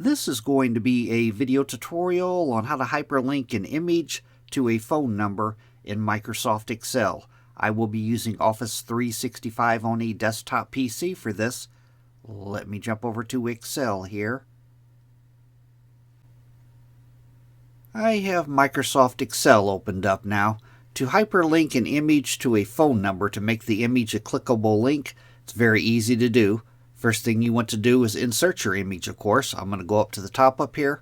This is going to be a video tutorial on how to hyperlink an image to a phone number in Microsoft Excel. I will be using Office 365 on a desktop PC for this. Let me jump over to Excel here. I have Microsoft Excel opened up now. To hyperlink an image to a phone number to make the image a clickable link, it's very easy to do. First thing you want to do is insert your image, of course. I'm going to go up to the top up here,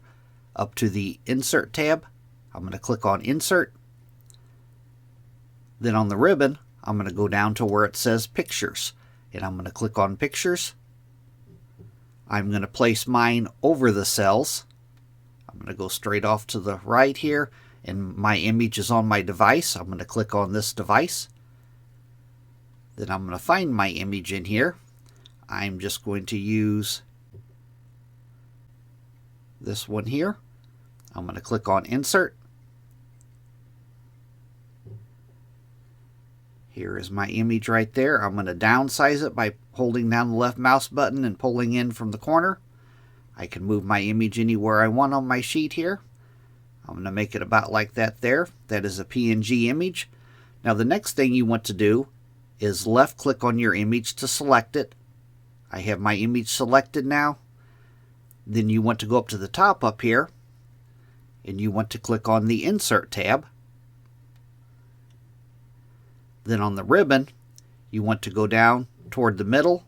up to the Insert tab. I'm going to click on Insert. Then on the ribbon, I'm going to go down to where it says Pictures. And I'm going to click on Pictures. I'm going to place mine over the cells. I'm going to go straight off to the right here, and my image is on my device. I'm going to click on this device. Then I'm going to find my image in here. I'm just going to use this one here. I'm going to click on Insert. Here is my image right there. I'm going to downsize it by holding down the left mouse button and pulling in from the corner. I can move my image anywhere I want on my sheet here. I'm going to make it about like that there. That is a PNG image. Now the next thing you want to do is left click on your image to select it. I have my image selected now. Then you want to go up to the top up here and you want to click on the Insert tab. Then on the ribbon, you want to go down toward the middle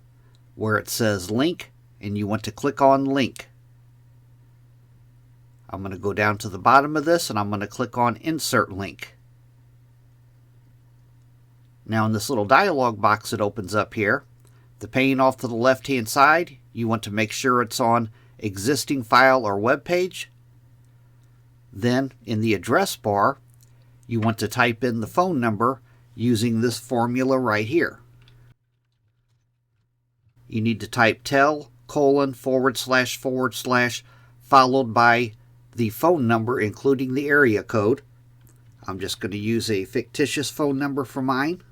where it says Link, and you want to click on Link. I'm going to go down to the bottom of this and I'm going to click on Insert Link. Now in this little dialog box that opens up here, the pane off to the left hand side, you want to make sure it's on Existing File or Web Page. Then in the address bar, you want to type in the phone number using this formula right here. You need to type tel:// followed by the phone number including the area code. I'm just going to use a fictitious phone number for mine.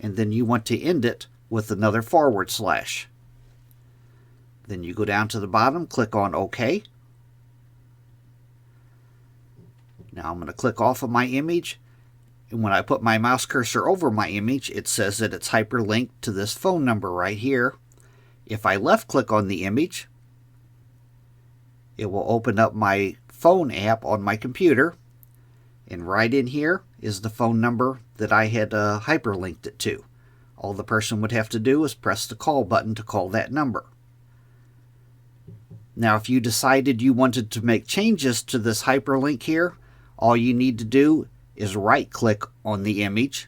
And then you want to end it with another /. Then you go down to the bottom, click on OK. Now I'm going to click off of my image, and when I put my mouse cursor over my image, it says that it's hyperlinked to this phone number right here. If I left click on the image, it will open up my phone app on my computer, and right in here is the phone number that I had hyperlinked it to. All the person would have to do is press the call button to call that number. Now if you decided you wanted to make changes to this hyperlink here, all you need to do is right click on the image,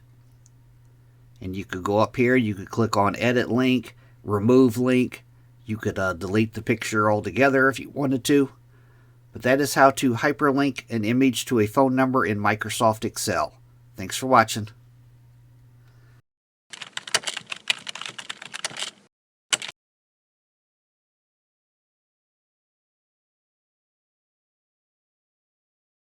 and you could go up here, you could click on Edit Link, Remove Link. You could delete the picture altogether if you wanted to. But that is how to hyperlink an image to a phone number in Microsoft Excel. Thanks for watching.